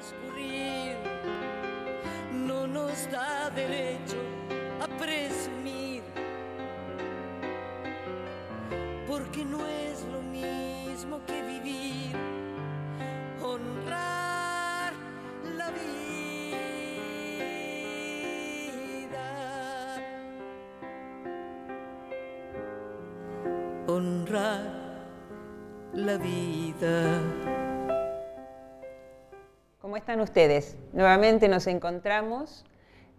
transcurrir no nos da derecho a presumir, porque no es lo mismo que vivir, honrar la vida, honrar la vida. ¿Cómo están ustedes? Nuevamente nos encontramos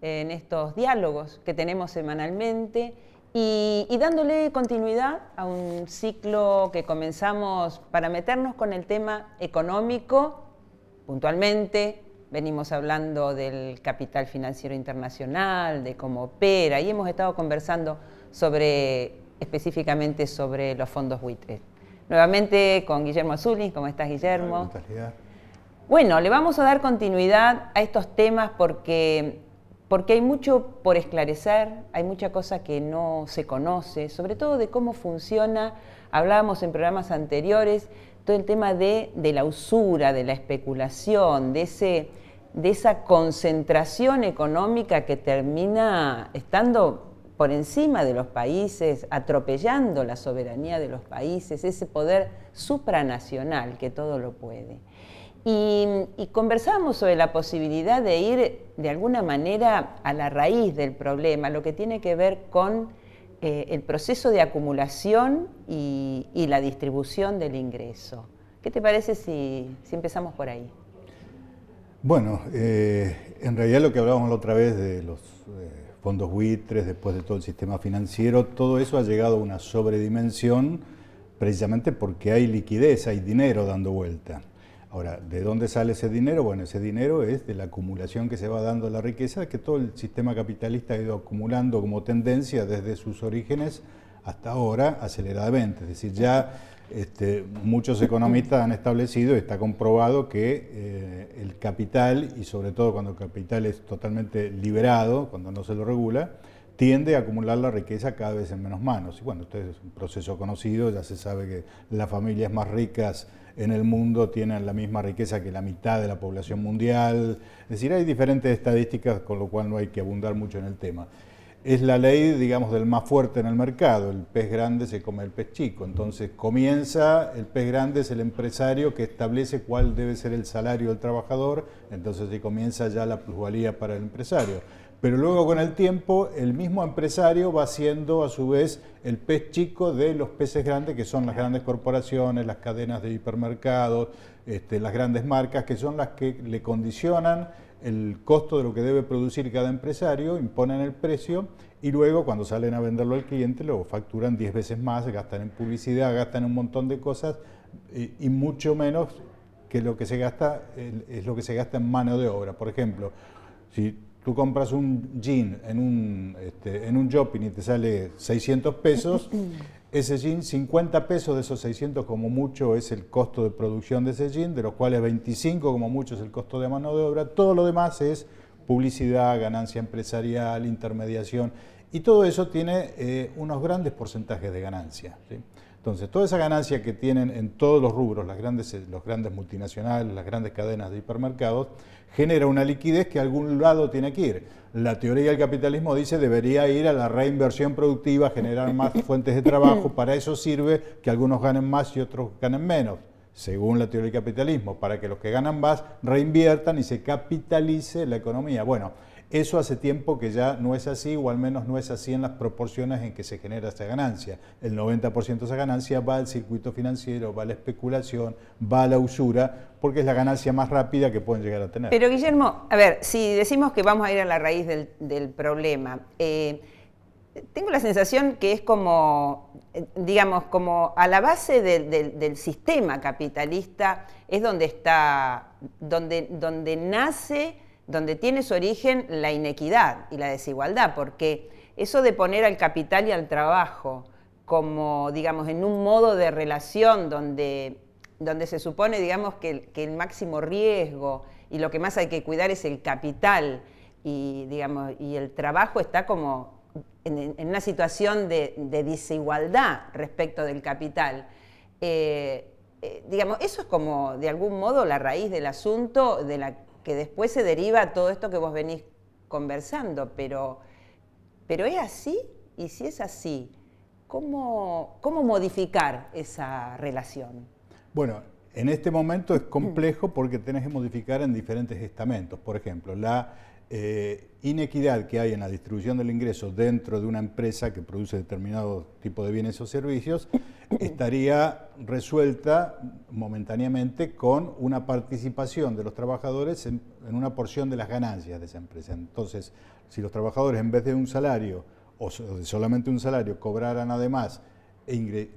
en estos diálogos que tenemos semanalmente y dándole continuidad a un ciclo que comenzamos para meternos con el tema económico. Puntualmente venimos hablando del capital financiero internacional, de cómo opera, y hemos estado conversando específicamente sobre los fondos buitres. Nuevamente con Guillermo Zulins. ¿Cómo estás, Guillermo? Bueno, le vamos a dar continuidad a estos temas porque hay mucho por esclarecer, hay mucha cosa que no se conoce, sobre todo de cómo funciona. Hablábamos en programas anteriores todo el tema de la usura, de la especulación, de esa concentración económica que termina estando por encima de los países, atropellando la soberanía de los países, ese poder supranacional que todo lo puede. Y conversábamos sobre la posibilidad de ir de alguna manera a la raíz del problema, lo que tiene que ver con el proceso de acumulación y la distribución del ingreso. ¿Qué te parece si empezamos por ahí? Bueno, en realidad lo que hablábamos la otra vez de los fondos buitres, después de todo el sistema financiero, todo eso ha llegado a una sobredimensión precisamente porque hay liquidez, hay dinero dando vuelta. Ahora, ¿de dónde sale ese dinero? Bueno, ese dinero es de la acumulación que se va dando a la riqueza, que todo el sistema capitalista ha ido acumulando como tendencia desde sus orígenes hasta ahora aceleradamente. Es decir, ya muchos economistas han establecido y está comprobado que el capital, y sobre todo cuando el capital es totalmente liberado, cuando no se lo regula, tiende a acumular la riqueza cada vez en menos manos. Y bueno, esto es un proceso conocido, ya se sabe que las familias más ricas en el mundo tienen la misma riqueza que la mitad de la población mundial. Es decir, hay diferentes estadísticas, con lo cual no hay que abundar mucho en el tema. Es la ley, digamos, del más fuerte en el mercado. El pez grande se come el pez chico. Entonces el pez grande es el empresario que establece cuál debe ser el salario del trabajador, entonces se comienza ya la plusvalía para el empresario. Pero luego con el tiempo el mismo empresario va siendo a su vez el pez chico de los peces grandes, que son las grandes corporaciones, las cadenas de hipermercados, las grandes marcas, que son las que le condicionan el costo de lo que debe producir cada empresario, imponen el precio y luego cuando salen a venderlo al cliente lo facturan 10 veces más, gastan en publicidad, gastan en un montón de cosas y mucho menos que lo que se gasta es lo que se gasta en mano de obra. Por ejemplo, si tú compras un jean en un shopping y te sale 600 pesos, ese jean, 50 pesos de esos 600 como mucho es el costo de producción de ese jean, de los cuales 25 como mucho es el costo de mano de obra, todo lo demás es publicidad, ganancia empresarial, intermediación, y todo eso tiene unos grandes porcentajes de ganancia, ¿sí? Entonces, toda esa ganancia que tienen en todos los rubros, los grandes multinacionales, las grandes cadenas de hipermercados, genera una liquidez que a algún lado tiene que ir. La teoría del capitalismo dice debería ir a la reinversión productiva, generar más fuentes de trabajo, para eso sirve que algunos ganen más y otros ganen menos, según la teoría del capitalismo, para que los que ganan más reinviertan y se capitalice la economía. Bueno, eso hace tiempo que ya no es así, o al menos no es así en las proporciones en que se genera esa ganancia. El 90% de esa ganancia va al circuito financiero, va a la especulación, va a la usura, porque es la ganancia más rápida que pueden llegar a tener. Pero Guillermo, a ver, si decimos que vamos a ir a la raíz del problema, tengo la sensación que es como, digamos, como a la base del sistema capitalista es donde está, donde nace, donde tiene su origen la inequidad y la desigualdad, porque eso de poner al capital y al trabajo como, digamos, en un modo de relación donde se supone, digamos, que el máximo riesgo y lo que más hay que cuidar es el capital y, digamos, y el trabajo está como en una situación de desigualdad respecto del capital. Digamos, eso es como, de algún modo, la raíz del asunto que después se deriva a todo esto que vos venís conversando, pero ¿es así? Y si es así, ¿cómo modificar esa relación? Bueno, en este momento es complejo porque tenés que modificar en diferentes estamentos. Por ejemplo, la inequidad que hay en la distribución del ingreso dentro de una empresa que produce determinado tipo de bienes o servicios estaría resuelta momentáneamente con una participación de los trabajadores en una porción de las ganancias de esa empresa. Entonces, si los trabajadores en vez de un salario o de solamente un salario cobraran además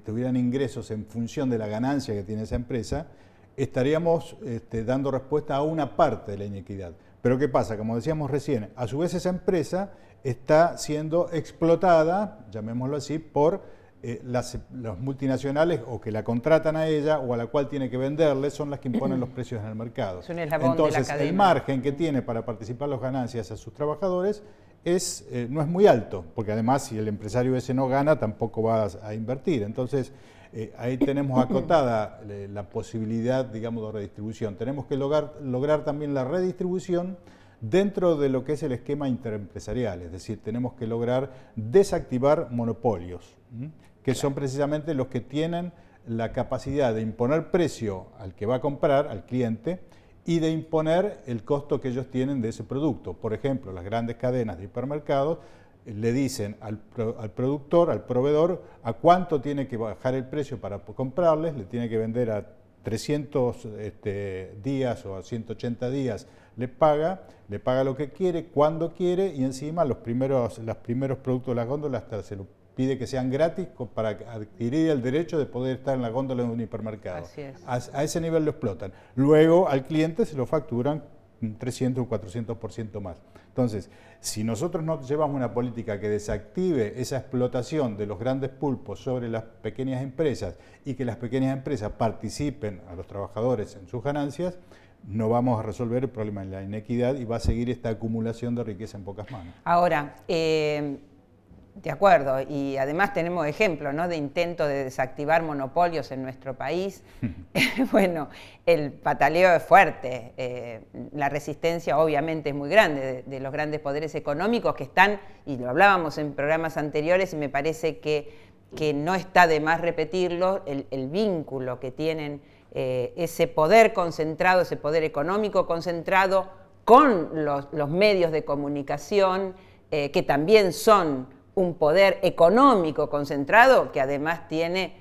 tuvieran ingresos en función de la ganancia que tiene esa empresa, estaríamos dando respuesta a una parte de la inequidad. Pero ¿qué pasa? Como decíamos recién, a su vez esa empresa está siendo explotada, llamémoslo así, por los multinacionales o que la contratan a ella o a la cual tiene que venderle, son las que imponen los precios en el mercado. Es un eslabón Entonces, de la cadena. el margen que tiene para participar las ganancias a sus trabajadores no es muy alto, porque además si el empresario ese no gana, tampoco va a invertir. Entonces, ahí tenemos acotada la posibilidad, digamos, de redistribución. Tenemos que lograr también la redistribución dentro de lo que es el esquema interempresarial, es decir, tenemos que lograr desactivar monopolios, que son precisamente los que tienen la capacidad de imponer precio al que va a comprar, al cliente, y de imponer el costo que ellos tienen de ese producto. Por ejemplo, las grandes cadenas de hipermercados le dicen al productor, al proveedor, a cuánto tiene que bajar el precio para comprarles, le tiene que vender a 300 días o a 180 días, le paga lo que quiere, cuando quiere, y encima los primeros productos de las góndolas hasta se lo pide que sean gratis para adquirir el derecho de poder estar en la góndola de un hipermercado. Así es. A ese nivel lo explotan. Luego al cliente se lo facturan 300 o 400% más. Entonces, si nosotros no llevamos una política que desactive esa explotación de los grandes pulpos sobre las pequeñas empresas y que las pequeñas empresas participen a los trabajadores en sus ganancias, no vamos a resolver el problema de la inequidad y va a seguir esta acumulación de riqueza en pocas manos. Ahora, de acuerdo, y además tenemos ejemplos, ¿no?, de intento de desactivar monopolios en nuestro país. Bueno, el pataleo es fuerte, la resistencia obviamente es muy grande de los grandes poderes económicos que están, y lo hablábamos en programas anteriores y me parece que no está de más repetirlo, el vínculo que tienen ese poder concentrado, ese poder económico concentrado con los medios de comunicación, que también son un poder económico concentrado que además tiene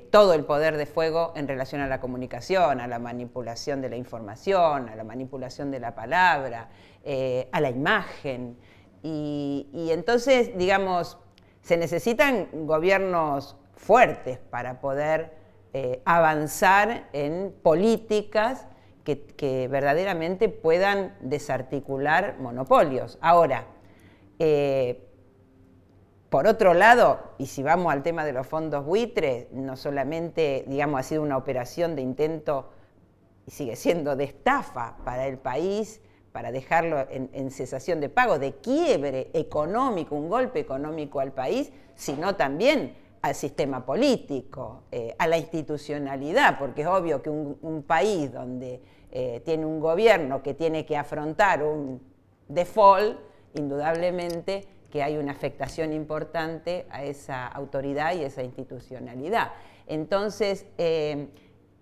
todo el poder de fuego en relación a la comunicación, a la manipulación de la información, a la manipulación de la palabra, a la imagen. Y entonces, digamos, se necesitan gobiernos fuertes para poder avanzar en políticas que verdaderamente puedan desarticular monopolios. Ahora, por otro lado, y si vamos al tema de los fondos buitres, no solamente, digamos, ha sido una operación de intento, y sigue siendo de estafa para el país, para dejarlo en cesación de pago, de quiebre económico, un golpe económico al país, sino también al sistema político, a la institucionalidad, porque es obvio que un país donde tiene un gobierno que tiene que afrontar un default, indudablemente que hay una afectación importante a esa autoridad y esa institucionalidad. Entonces,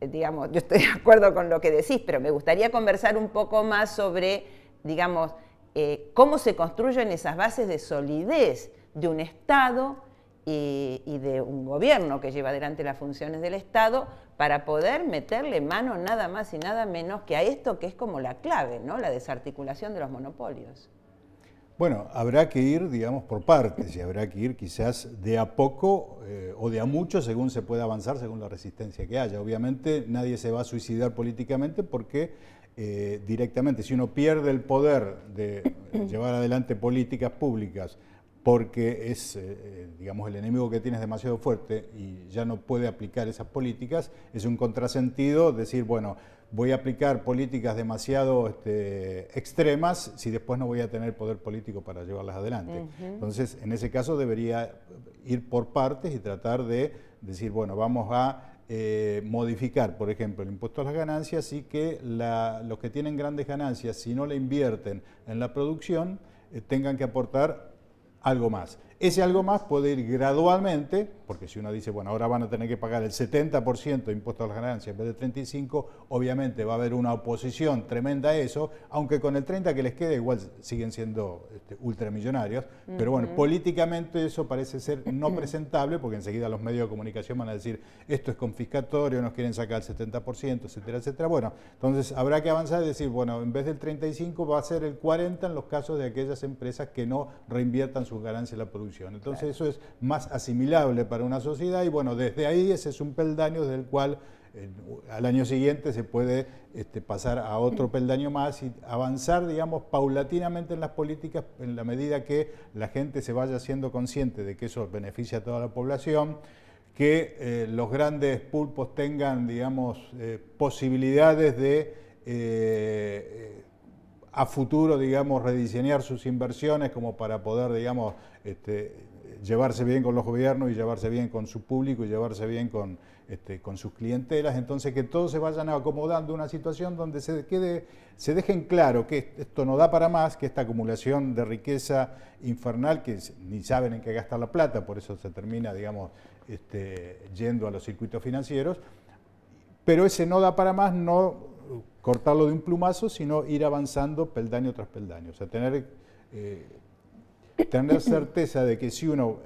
digamos, yo estoy de acuerdo con lo que decís, pero me gustaría conversar un poco más sobre, digamos, cómo se construyen esas bases de solidez de un Estado y de un gobierno que lleva adelante las funciones del Estado para poder meterle mano nada más y nada menos que a esto que es como la clave, ¿no?, la desarticulación de los monopolios. Bueno, habrá que ir, digamos, por partes y habrá que ir quizás de a poco o de a mucho según se pueda avanzar, según la resistencia que haya. Obviamente nadie se va a suicidar políticamente porque directamente si uno pierde el poder de llevar adelante políticas públicas porque es, digamos, el enemigo que tiene es demasiado fuerte y ya no puede aplicar esas políticas, es un contrasentido decir, bueno, voy a aplicar políticas demasiado extremas si después no voy a tener poder político para llevarlas adelante. Entonces, en ese caso debería ir por partes y tratar de decir, bueno, vamos a modificar, por ejemplo, el impuesto a las ganancias y que los que tienen grandes ganancias, si no le invierten en la producción, tengan que aportar algo más. Ese algo más puede ir gradualmente, porque si uno dice, bueno, ahora van a tener que pagar el 70% de impuesto a las ganancias en vez de 35%, obviamente va a haber una oposición tremenda a eso, aunque con el 30% que les quede igual siguen siendo ultramillonarios, pero bueno, políticamente eso parece ser no presentable, porque enseguida los medios de comunicación van a decir, esto es confiscatorio, nos quieren sacar el 70%, etcétera, etcétera. Bueno, entonces habrá que avanzar y decir, bueno, en vez del 35% va a ser el 40% en los casos de aquellas empresas que no reinviertan sus ganancias en la producción. Entonces claro, eso es más asimilable para una sociedad y bueno, desde ahí ese es un peldaño del cual al año siguiente se puede pasar a otro peldaño más y avanzar, digamos, paulatinamente en las políticas en la medida que la gente se vaya siendo consciente de que eso beneficia a toda la población, que los grandes pulpos tengan, digamos, posibilidades de a futuro, digamos, rediseñar sus inversiones como para poder, digamos, llevarse bien con los gobiernos y llevarse bien con su público y llevarse bien con sus clientelas. Entonces, que todos se vayan acomodando a una situación donde se dejen claro que esto no da para más, que esta acumulación de riqueza infernal, que ni saben en qué gastar la plata, por eso se termina, digamos, yendo a los circuitos financieros, pero ese no da para más, no cortarlo de un plumazo, sino ir avanzando peldaño tras peldaño. O sea, tener certeza de que si uno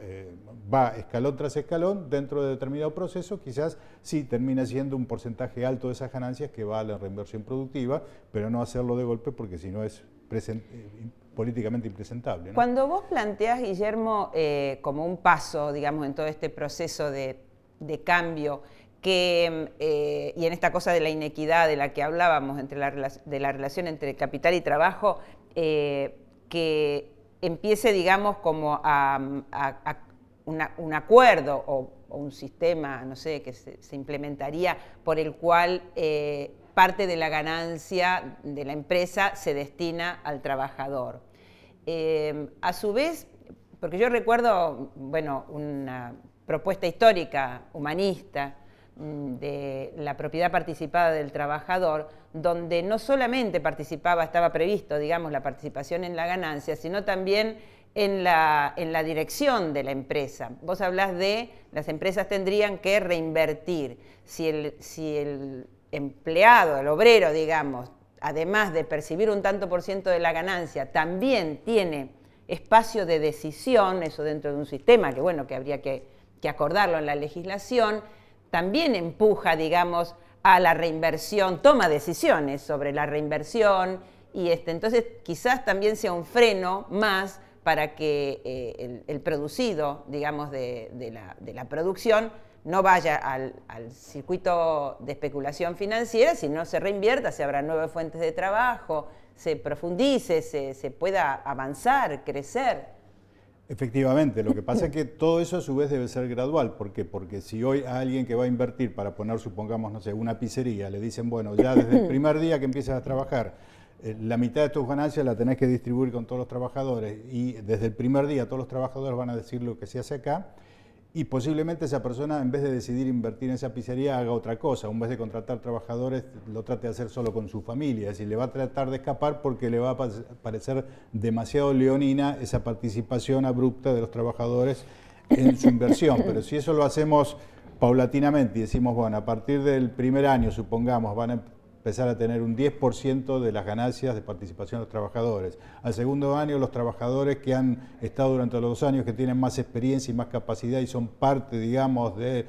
va escalón tras escalón, dentro de determinado proceso, quizás sí termina siendo un porcentaje alto de esas ganancias que va a la reinversión productiva, pero no hacerlo de golpe porque si no es políticamente impresentable, ¿no? Cuando vos planteás, Guillermo, como un paso, digamos, en todo este proceso de cambio, y en esta cosa de la inequidad de la que hablábamos, de la relación entre capital y trabajo, que empiece, digamos, como a un acuerdo o un sistema, no sé, que se implementaría por el cual parte de la ganancia de la empresa se destina al trabajador. A su vez, porque yo recuerdo, bueno, una propuesta histórica, humanista, de la propiedad participada del trabajador, donde no solamente estaba previsto, digamos, la participación en la ganancia, sino también en la dirección de la empresa. Vos hablás de las empresas tendrían que reinvertir. Si el empleado, el obrero, digamos, además de percibir un tanto por ciento de la ganancia, también tiene espacio de decisión, eso dentro de un sistema que, bueno, que habría que acordarlo en la legislación, también empuja, digamos, a la reinversión, toma decisiones sobre la reinversión y entonces quizás también sea un freno más para que el producido, digamos, de la producción no vaya al circuito de especulación financiera, sino se reinvierta, se abran nuevas fuentes de trabajo, se profundice, se pueda avanzar, crecer. Efectivamente, lo que pasa es que todo eso a su vez debe ser gradual. ¿Por qué? Porque si hoy a alguien que va a invertir para poner, supongamos, no sé, una pizzería, le dicen, bueno, ya desde el primer día que empiezas a trabajar, la mitad de tus ganancias la tenés que distribuir con todos los trabajadores y desde el primer día todos los trabajadores van a decir lo que se hace acá y posiblemente esa persona en vez de decidir invertir en esa pizzería haga otra cosa, en vez de contratar trabajadores lo trate de hacer solo con su familia, es decir, le va a tratar de escapar porque le va a parecer demasiado leonina esa participación abrupta de los trabajadores en su inversión, pero si eso lo hacemos paulatinamente y decimos, bueno, a partir del primer año, supongamos, van a empezar a tener un 10% de las ganancias de participación de los trabajadores. Al segundo año, los trabajadores que han estado durante los 2 años, que tienen más experiencia y más capacidad y son parte, digamos, de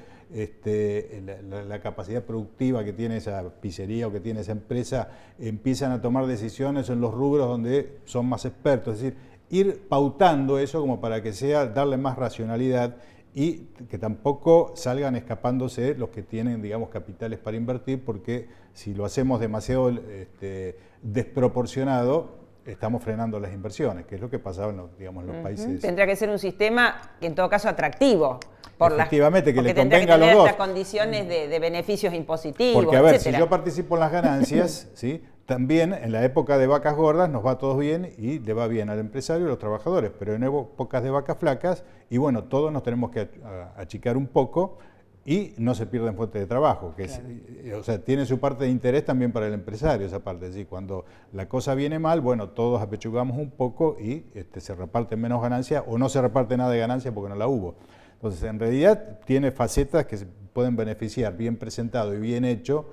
la capacidad productiva que tiene esa pizzería o que tiene esa empresa, empiezan a tomar decisiones en los rubros donde son más expertos. Es decir, ir pautando eso como para que sea, darle más racionalidad y que tampoco salgan escapándose los que tienen, digamos, capitales para invertir, porque si lo hacemos demasiado desproporcionado, estamos frenando las inversiones, que es lo que pasaba en los, digamos, en los países. Tendría que ser un sistema, en todo caso, atractivo. Efectivamente, que le convenga a los dos. Porque tendría que tener estas condiciones de beneficios impositivos, porque, a ver, etcétera. Si yo participo en las ganancias, ¿sí? También en la época de vacas gordas nos va todos bien y le va bien al empresario y a los trabajadores, pero en épocas de vacas flacas, y bueno, todos nos tenemos que achicar un poco y no se pierden fuentes de trabajo, que claro. O sea, tiene su parte de interés también para el empresario esa parte. Es decir, cuando la cosa viene mal, bueno, todos apechugamos un poco y se reparten menos ganancias o no se reparte nada de ganancias porque no la hubo. Entonces, en realidad tiene facetas que se pueden beneficiar bien presentado y bien hecho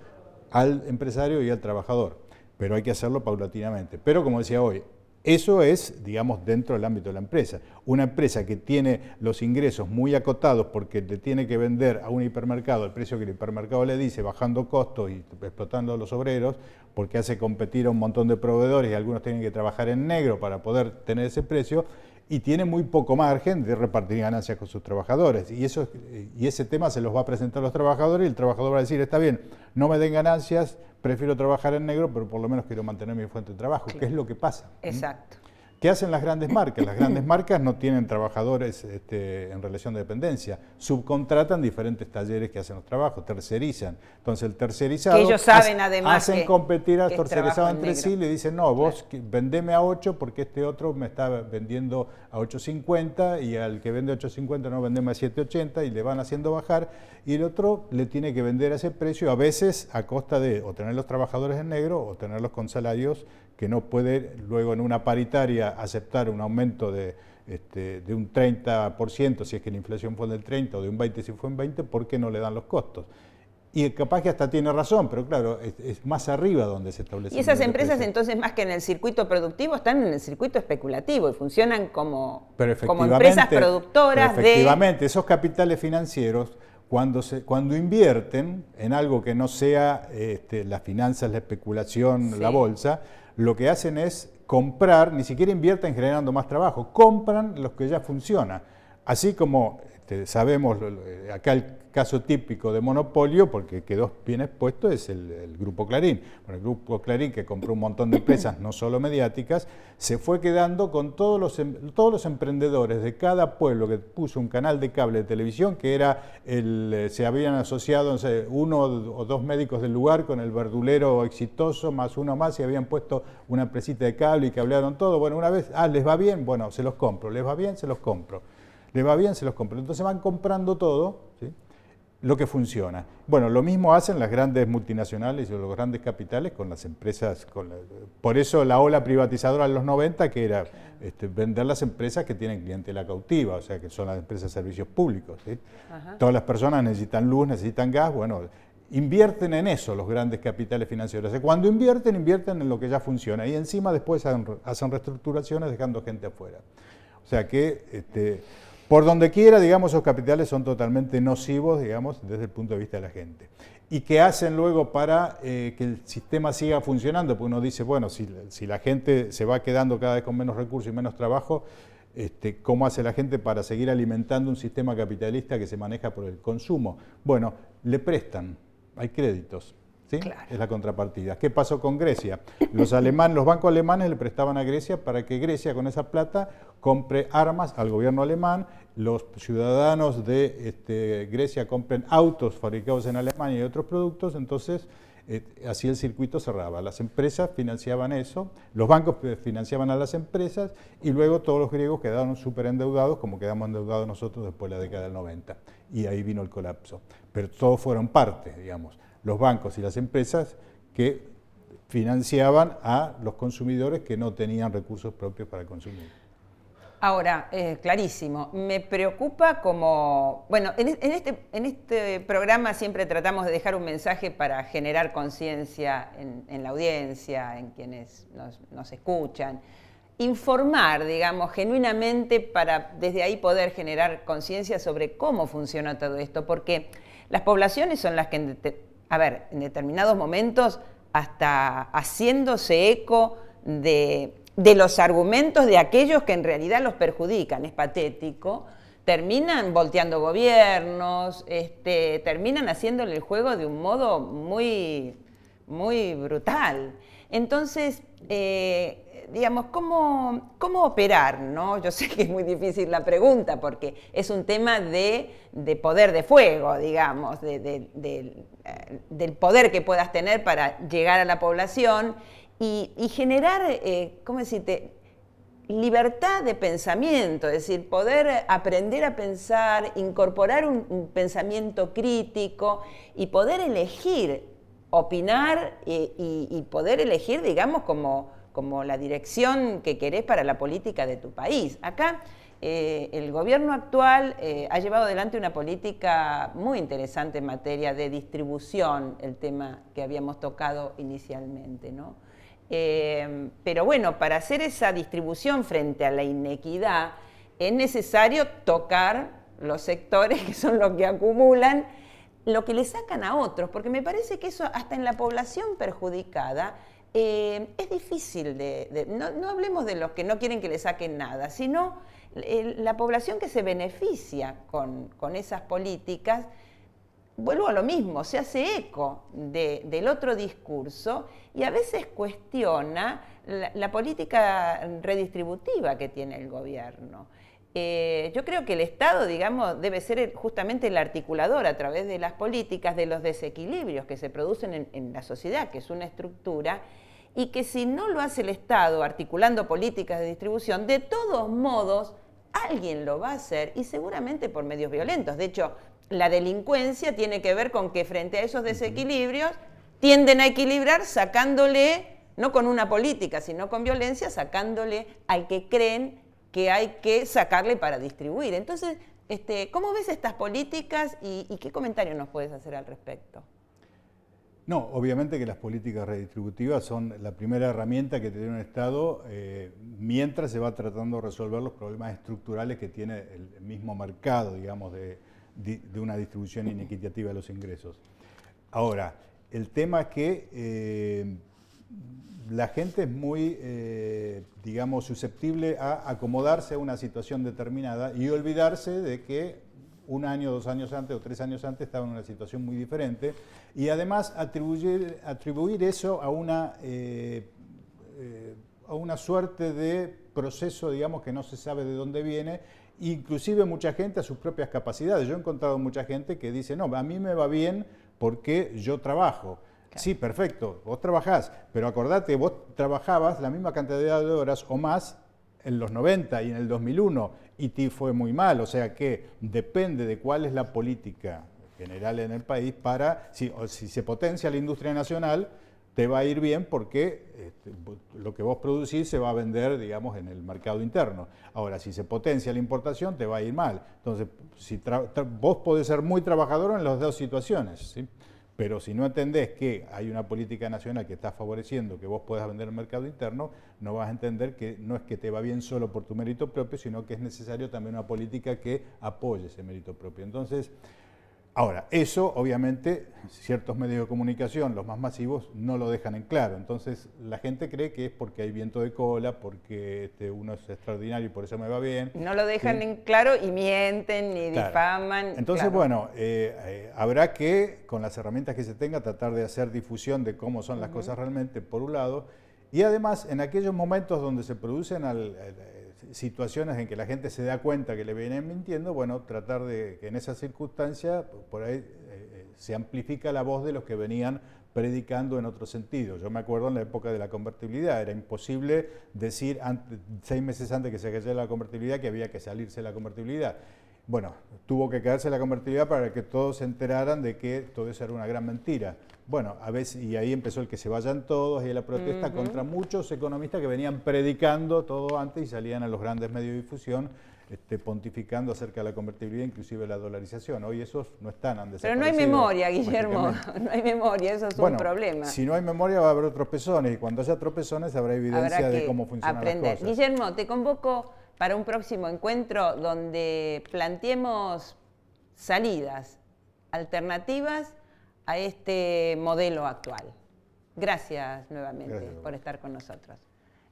al empresario y al trabajador, pero hay que hacerlo paulatinamente. Pero como decía hoy, eso es, digamos, dentro del ámbito de la empresa. Una empresa que tiene los ingresos muy acotados porque le tiene que vender a un hipermercado el precio que el hipermercado le dice, bajando costos y explotando a los obreros, porque hace competir a un montón de proveedores y algunos tienen que trabajar en negro para poder tener ese precio, y tiene muy poco margen de repartir ganancias con sus trabajadores. Y ese tema se los va a presentar a los trabajadores y el trabajador va a decir, está bien, no me den ganancias, prefiero trabajar en negro, pero por lo menos quiero mantener mi fuente de trabajo, claro. Que es lo que pasa. Exacto. ¿Qué hacen las grandes marcas? Las grandes marcas no tienen trabajadores en relación de dependencia, subcontratan diferentes talleres que hacen los trabajos, tercerizan. Entonces el tercerizado, que ellos saben además hacen competir al que tercerizado entre sí y le dicen, no, vos claro. vendeme a 8 porque este otro me está vendiendo a 8.50 y al que vende a 8.50 no vendeme a 7.80 y le van haciendo bajar y el otro le tiene que vender a ese precio a veces a costa de o tener los trabajadores en negro o tenerlos con salarios que no puede luego en una paritaria aceptar un aumento de un 30%, si es que la inflación fue del 30%, o de un 20% si fue un 20%, porque no le dan los costos. Y capaz que hasta tiene razón, pero claro, es más arriba donde se establece. Y esas empresas entonces, más que en el circuito productivo, están en el circuito especulativo y funcionan como empresas productoras efectivamente, esos capitales financieros, cuando invierten en algo que no sea las finanzas, la especulación, sí. La bolsa, lo que hacen es comprar, ni siquiera invierten generando más trabajo, compran los que ya funcionan. Así como sabemos, acá el caso típico de monopolio, porque quedó bien expuesto, es el Grupo Clarín. Bueno, el Grupo Clarín, que compró un montón de empresas, no solo mediáticas, se fue quedando con todos los emprendedores de cada pueblo que puso un canal de cable de televisión, que era se habían asociado, no sé, 1 o 2 médicos del lugar con el verdulero exitoso, más uno más, y habían puesto una empresita de cable y cablearon todo. Bueno, una vez, ¿les va bien? Bueno, se los compro. ¿Les va bien? Se los compro. ¿Le va bien? Se los compro. Entonces van comprando todo, ¿sí? Lo que funciona. Bueno, lo mismo hacen las grandes multinacionales y los grandes capitales con las empresas. Por eso la ola privatizadora de los 90, que era vender las empresas que tienen clientela cautiva, o sea, que son las empresas de servicios públicos, ¿sí? Todas las personas necesitan luz, necesitan gas, bueno, invierten en eso los grandes capitales financieros. O sea, cuando invierten en lo que ya funciona y encima después hacen reestructuraciones dejando gente afuera. O sea que por donde quiera, digamos, esos capitales son totalmente nocivos, digamos, desde el punto de vista de la gente. ¿Y qué hacen luego para que el sistema siga funcionando? Porque uno dice, bueno, si la gente se va quedando cada vez con menos recursos y menos trabajo, ¿cómo hace la gente para seguir alimentando un sistema capitalista que se maneja por el consumo? Bueno, le prestan, hay créditos. ¿Sí? Claro. Es la contrapartida. ¿Qué pasó con Grecia? Los bancos alemanes le prestaban a Grecia para que Grecia con esa plata compre armas al gobierno alemán, los ciudadanos de Grecia compren autos fabricados en Alemania y otros productos, entonces así el circuito cerraba. Las empresas financiaban eso, los bancos financiaban a las empresas y luego todos los griegos quedaron súper endeudados, como quedamos endeudados nosotros después de la década del 90. Y ahí vino el colapso. Pero todos fueron parte, digamos. Los bancos y las empresas que financiaban a los consumidores que no tenían recursos propios para consumir. Ahora, clarísimo, me preocupa como... Bueno, en este programa siempre tratamos de dejar un mensaje para generar conciencia en la audiencia, en quienes nos escuchan. Informar, digamos, genuinamente para desde ahí poder generar conciencia sobre cómo funciona todo esto, porque las poblaciones son las que... en determinados momentos, hasta haciéndose eco de los argumentos de aquellos que en realidad los perjudican, es patético, terminan volteando gobiernos, terminan haciéndole el juego de un modo muy, muy brutal. Entonces, digamos, ¿cómo operar, ¿no? Yo sé que es muy difícil la pregunta porque es un tema de poder de fuego, digamos, del poder que puedas tener para llegar a la población y generar, ¿cómo decirte?, libertad de pensamiento, es decir, poder aprender a pensar, incorporar un pensamiento crítico y poder elegir, opinar y poder elegir, digamos, como la dirección que querés para la política de tu país. Acá el gobierno actual ha llevado adelante una política muy interesante en materia de distribución, el tema que habíamos tocado inicialmente, ¿no? Pero bueno, para hacer esa distribución frente a la inequidad es necesario tocar los sectores que son los que acumulan lo que le sacan a otros, porque me parece que eso hasta en la población perjudicada es difícil no hablemos de los que no quieren que le saquen nada, sino la población que se beneficia con esas políticas. Vuelvo a lo mismo, se hace eco del otro discurso y a veces cuestiona la política redistributiva que tiene el gobierno. Yo creo que el Estado, digamos, debe ser justamente el articulador a través de las políticas de los desequilibrios que se producen en la sociedad, que es una estructura, y que si no lo hace el Estado articulando políticas de distribución, de todos modos alguien lo va a hacer y seguramente por medios violentos. De hecho, la delincuencia tiene que ver con que frente a esos desequilibrios tienden a equilibrar sacándole, no con una política, sino con violencia, sacándole al que creen que hay que sacarle para distribuir. Entonces, ¿cómo ves estas políticas y qué comentario nos puedes hacer al respecto? No, obviamente que las políticas redistributivas son la primera herramienta que tiene un Estado mientras se va tratando de resolver los problemas estructurales que tiene el mismo mercado, digamos, de una distribución inequitativa de los ingresos. Ahora, el tema es que la gente es muy, digamos, susceptible a acomodarse a una situación determinada y olvidarse de que un año, 2 años antes o 3 años antes estaba en una situación muy diferente y además atribuir eso a una suerte de proceso, digamos, que no se sabe de dónde viene, inclusive mucha gente a sus propias capacidades. Yo he encontrado mucha gente que dice, no, a mí me va bien porque yo trabajo. Claro. Sí, perfecto, vos trabajás, pero acordate, vos trabajabas la misma cantidad de horas o más en los 90 y en el 2001 y te fue muy mal, o sea que depende de cuál es la política general en el país para, si se potencia la industria nacional, te va a ir bien porque lo que vos producís se va a vender, digamos, en el mercado interno. Ahora, si se potencia la importación, te va a ir mal. Entonces, vos podés ser muy trabajador en las dos situaciones, ¿sí? Pero si no entendés que hay una política nacional que está favoreciendo que vos puedas vender en el mercado interno, no vas a entender que no es que te va bien solo por tu mérito propio, sino que es necesario también una política que apoye ese mérito propio. Entonces, ahora, eso obviamente ciertos medios de comunicación, los más masivos, no lo dejan en claro. Entonces la gente cree que es porque hay viento de cola, porque uno es extraordinario y por eso me va bien. No lo dejan en claro y mienten y difaman. Entonces, claro. Bueno, habrá que, con las herramientas que se tenga, tratar de hacer difusión de cómo son las cosas realmente, por un lado. Y además, en aquellos momentos donde se producen situaciones en que la gente se da cuenta que le vienen mintiendo, bueno, tratar de que en esa circunstancia, por ahí se amplifica la voz de los que venían predicando en otro sentido. Yo me acuerdo en la época de la convertibilidad, era imposible decir 6 meses antes que se cayera la convertibilidad que había que salirse de la convertibilidad. Bueno, tuvo que caerse la convertibilidad para que todos se enteraran de que todo eso era una gran mentira. Bueno, a veces, y ahí empezó el que se vayan todos y la protesta contra muchos economistas que venían predicando todo antes y salían a los grandes medios de difusión pontificando acerca de la convertibilidad, inclusive la dolarización. Hoy esos no están, han desaparecido. Pero no hay memoria, Guillermo, no hay memoria, eso es un problema. Si no hay memoria va a haber tropezones y cuando haya tropezones habrá evidencia de cómo funcionan las cosas. Guillermo, te convoco para un próximo encuentro donde planteemos salidas alternativas a este modelo actual. Gracias nuevamente por estar con nosotros.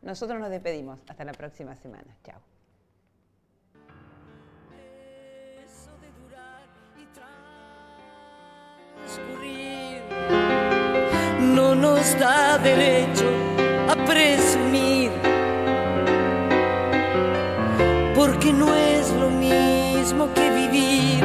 Nosotros nos despedimos. Hasta la próxima semana. Chao. Eso de durar y transcurrir no nos da derecho a presumir, porque no es lo mismo que vivir